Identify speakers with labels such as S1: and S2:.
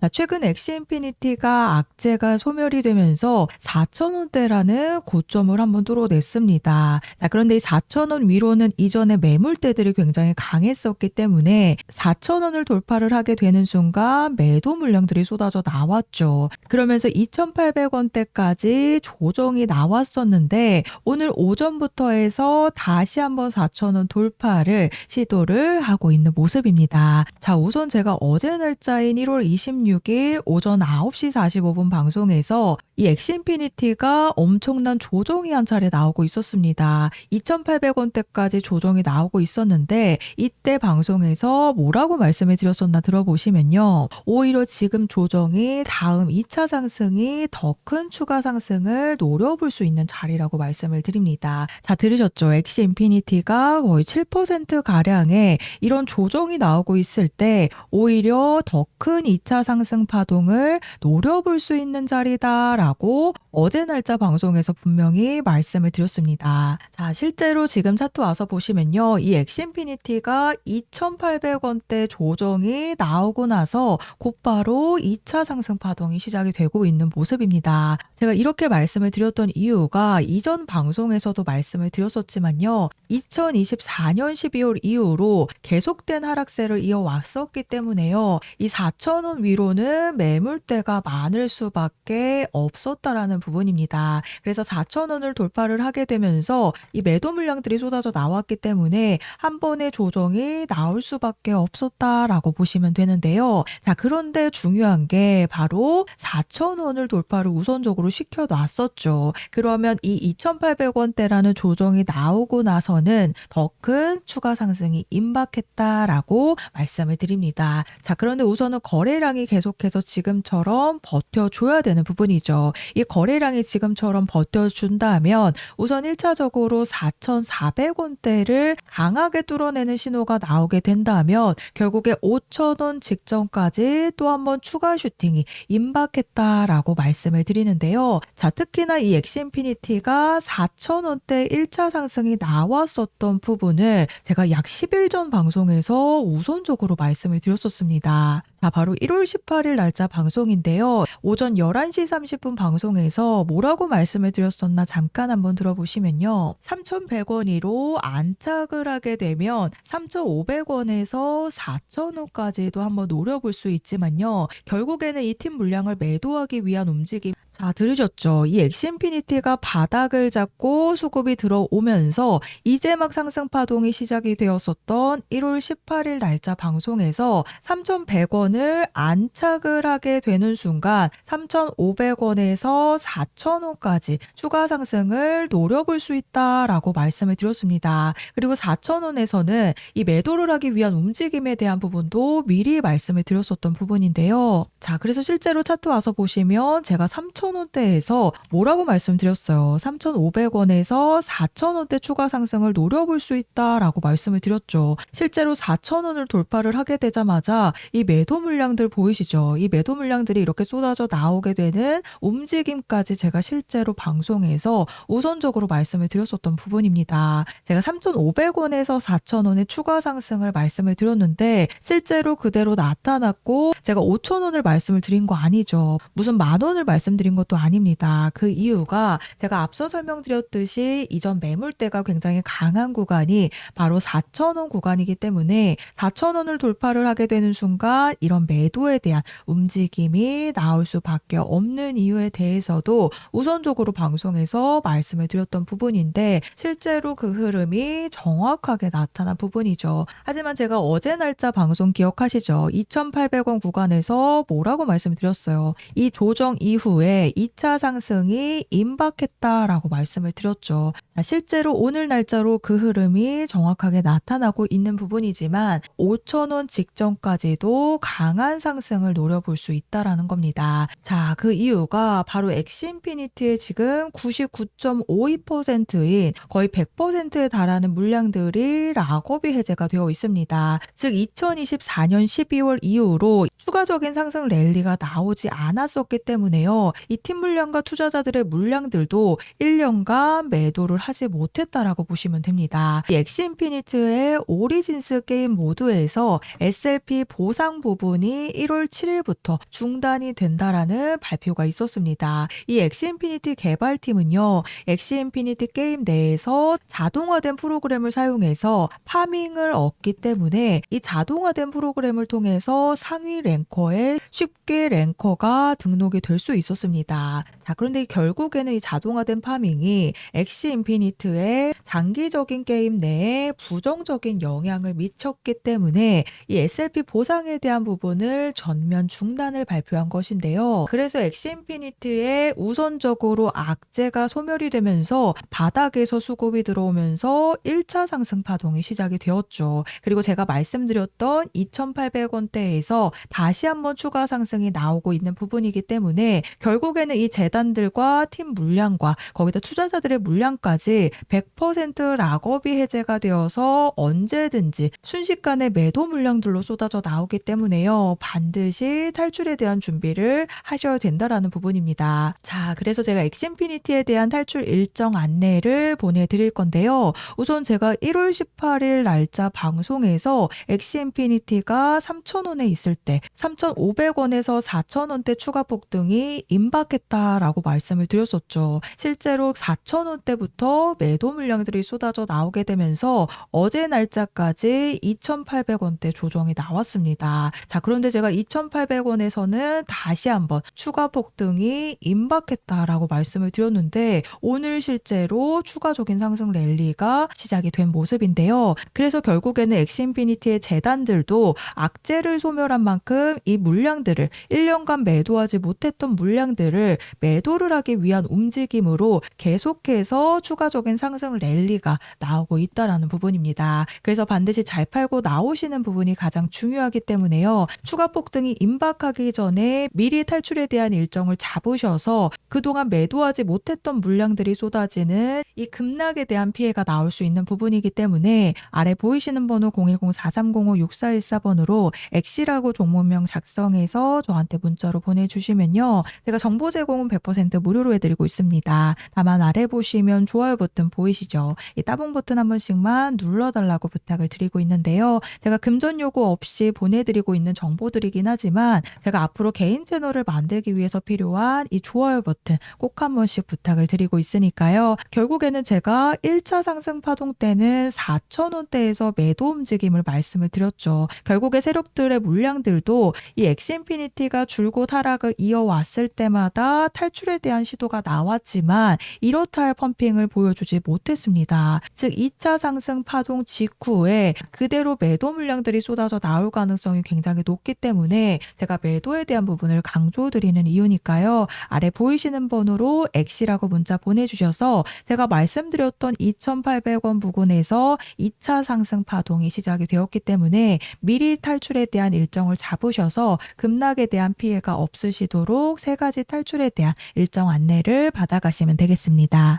S1: 자, 최근 엑시인피니티가 악재가 소멸이 되면서 4,000원대라는 고점을 한번 뚫어냈습니다. 자, 그런데 이 4,000원 위로는 이전에 매물대들이 굉장히 강했었기 때문에 4,000원을 돌파를 하게 되는 순간 매도 물량들이 쏟아져 나왔죠. 그러면서 2,800원대까지 조정이 나왔었는데 오늘 오전부터 해서 다시 한번 4,000원 돌파를 시도를 하고 있는 모습입니다. 자, 우선 제가 어제 날짜인 1월 26일 오전 9시 45분 방송에서 이 엑시인피니티가 엄청난 조정이 한 차례 나오고 있었습니다. 2,800원대까지 조정이 나오고 있었는데 이때 방송에서 뭐라고 말씀을 드렸었나 들어보시면요. 오히려 지금 조정이 다음 2차 상승이 더 큰 추가 상승을 노려볼 수 있는 자리라고 말씀을 드립니다. 자, 들으셨죠? 엑시인피니티가 거의 7%가량의 이런 조정이 나오고 있을 때 오히려 더 큰 2차 상승 파동을 노려볼 수 있는 자리다라고 어제 날짜 방송에서 분명히 말씀을 드렸습니다. 자, 실제로 지금 차트 와서 보시면요. 이 엑시인피니티가 2,800원대 조정이 나오고 나서 곧바로 2차 상승 파동이 시작이 되고 있는 모습입니다. 제가 이렇게 말씀을 드렸던 이유가 이전 방송에서도 말씀을 드렸었지만요. 2024년 12월 이후로 계속된 하락세를 이어왔었기 때문에요. 이 4,000원 위로는 매물대가 많을 수밖에 없었다라는 부분입니다. 그래서 4,000원을 돌파를 하게 되면서 이 매도 물량들이 쏟아져 나왔기 때문에 한 번의 조정이 나올 수밖에 없었다라고 보시면 되는데요. 자, 그런데 중요한 게 바로 4,000원을 돌파를 우선적으로 시켜놨었죠. 그러면 이 2,800원대라는 조정이 나오고 나서는 더 큰 추가 상승이 임박했다라고 말씀을 드립니다. 자, 그런데 우선은 거래량이 계속해서 지금처럼 버텨줘야 되는 부분이죠. 이 거래량이 지금처럼 버텨준다면 우선 1차적으로 4,400원대를 강하게 뚫어내는 신호가 나오게 된다면 결국에 5,000원 직전까지 또 한 번 추가 슈팅이 임박했다라고 말씀을 드리는데요. 자, 특히나 이 엑시인피니티가 4,000원대 1차 상승이 나왔었던 부분을 제가 약 10일 전 방송에서 우선적으로 말씀을 드렸었습니다. 자, 바로 1월 18일 날짜 방송인데요. 오전 11시 30분 방송에서 뭐라고 말씀을 드렸었나 잠깐 한번 들어보시면요. 3,100원으로 안착을 하게 되면 3,500원에서 4,000원까지도 한번 노려볼 수 있지만요. 결국에는 이 팀 물량을 매도하기 위한 움직임. 자, 들으셨죠? 이 엑시인피니티가 바닥을 잡고 수급이 들어오면서 이제 막 상승 파동이 시작이 되었었던 1월 18일 날짜 방송에서 3,100원을 안착을 하게 되는 순간 3,500원에서 4,000원까지 추가 상승을 노려볼 수 있다라고 말씀을 드렸습니다. 그리고 4,000원에서는 이 매도를 하기 위한 움직임에 대한 부분도 미리 말씀을 드렸었던 부분인데요. 자, 그래서 실제로 차트 와서 보시면 제가 3,000원대에서 뭐라고 말씀드렸어요. 3,500원에서 4,000원대 추가 상승을 노려볼 수 있다라고 말씀을 드렸죠. 실제로 4,000원을 돌파를 하게 되자마자 이 매도 물량들 보이시죠? 이 매도 물량들이 이렇게 쏟아져 나오게 되는 움직임까지 제가 실제로 방송에서 우선적으로 말씀을 드렸었던 부분입니다. 제가 3,500원에서 4,000원의 추가 상승을 말씀을 드렸는데 실제로 그대로 나타났고 제가 5,000원을 말씀을 드린 거 아니죠. 무슨 10,000원을 말씀드린 것도 아닙니다. 그 이유가 제가 앞서 설명드렸듯이 이전 매물대가 굉장히 강한 구간이 바로 4,000원 구간이기 때문에 4,000원을 돌파를 하게 되는 순간 이런 매도에 대한 움직임이 나올 수밖에 없는 이유에 대해서도 우선적으로 방송에서 말씀을 드렸던 부분인데 실제로 그 흐름이 정확하게 나타난 부분이죠. 하지만 제가 어제 날짜 방송 기억하시죠? 2,800원 구간에서 뭐라고 말씀드렸어요. 이 조정 이후에 2차 상승이 임박했다라고 말씀을 드렸죠. 자, 실제로 오늘 날짜로 그 흐름이 정확하게 나타나고 있는 부분이지만 5,000원 직전까지도 강한 상승을 노려볼 수 있다라는 겁니다. 자, 그 이유가 바로 엑시인피니티의 지금 99.52%인 거의 100%에 달하는 물량들이 락업이 해제가 되어 있습니다. 즉 2024년 12월 이후로 추가적인 상승 랠리가 나오지 않았었기 때문에요. 이 팀 물량과 투자자들의 물량들도 1년간 매도를 하지 못했다라고 보시면 됩니다. 이 엑시 인피니트의 오리진스 게임 모드에서 SLP 보상 부분이 1월 7일부터 중단이 된다라는 발표가 있었습니다. 이 엑시 인피니티 개발팀은요, 엑시 인피니티 게임 내에서 자동화된 프로그램을 사용해서 파밍을 얻기 때문에 이 자동화된 프로그램을 통해서 상위 랭커에 쉽게 랭커가 등록이 될 수 있었습니다. 자, 그런데 결국에는 이 자동화된 파밍이 엑시 인피니트의 장기적인 게임 내에 부정적인 영향을 미쳤기 때문에 이 SLP 보상에 대한 부분을 전면 중단을 발표한 것인데요. 그래서 엑시 인피니트의 우선적으로 악재가 소멸이 되면서 바닥에서 수급이 들어오면서 1차 상승 파동이 시작이 되었죠. 그리고 제가 말씀드렸던 2,800원대에서 다시 한번 추가 상승이 나오고 있는 부분이기 때문에 결국에는 이 재단들과 팀 물량과 거기다 투자자들의 물량까지 100% 락업이 해제가 되어서 언제든지 순식간에 매도 물량들로 쏟아져 나오기 때문에요. 반드시 탈출에 대한 준비를 하셔야 된다라는 부분입니다. 자, 그래서 제가 엑스인피니티에 대한 탈출 일정 안내를 보내드릴 건데요. 우선 제가 1월 18일 날짜 방송에서 엑스인피니티가 3,000원에 있을 때 3,500원에서 4,000원대 추가 폭등이 임박했다라고 말씀을 드렸었죠. 실제로 4,000원대부터 매도 물량들이 쏟아져 나오게 되면서 어제 날짜까지 2,800원대 조정이 나왔습니다. 자, 그런데 제가 2,800원에서는 다시 한번 추가 폭등이 임박했다라고 말씀을 드렸는데 오늘 실제로 추가적인 상승 랠리가 시작이 된 모습인데요. 그래서 결국에는 엑스인피니티의 재단들도 악재를 소멸한 만큼 이 물량들을 1년간 매도하지 못했던 물량들을 매도를 하기 위한 움직임으로 계속해서 추가적인 상승 랠리가 나오고 있다라는 부분입니다. 그래서 반드시 잘 팔고 나오시는 부분이 가장 중요하기 때문에요. 추가 폭등이 임박하기 전에 미리 탈출에 대한 일정을 잡으셔서 그동안 매도하지 못했던 물량들이 쏟아지는 이 급락에 대한 피해가 나올 수 있는 부분이기 때문에 아래 보이시는 번호 010-4305-6414번으로 엑시라고 종목명 작성해서 저한테 문자로 보내주시면요. 제가 정보 제공은 100% 무료로 해드리고 있습니다. 다만 아래 보시면 좋아요 버튼 보이시죠? 이 따봉 버튼 한 번씩만 눌러달라고 부탁을 드리고 있는데요. 제가 금전 요구 없이 보내드리고 있는 정보들이긴 하지만 제가 앞으로 개인 채널을 만들기 위해서 필요한 이 좋아요 버튼 꼭 한 번씩 부탁을 드리고 있으니까요. 결국에는 제가 1차 상승 파동 때는 4,000원대에서 매도 움직임을 말씀을 드렸죠. 결국에 세력들의 물량들도 이 엑스인피니티가 줄곧 하락을 이어왔을 때마다 탈출에 대한 시도가 나왔지만 이렇다 할 펌핑을 보여주지 못했습니다. 즉 2차 상승 파동 직후에 그대로 매도 물량들이 쏟아져 나올 가능성이 굉장히 높기 때문에 제가 매도에 대한 부분을 강조드리는 이유니까요. 아래 보이시는 번호로 엑시라고 문자 보내주셔서 제가 말씀드렸던 2,800원 부근에서 2차 상승 파동이 시작이 되었기 때문에 미리 탈출에 대한 일정을 잡으셔서 급락에 대한 피해가 없으시도록 세 가지 탈출에 대한 일정 안내를 받아가시면 되겠습니다.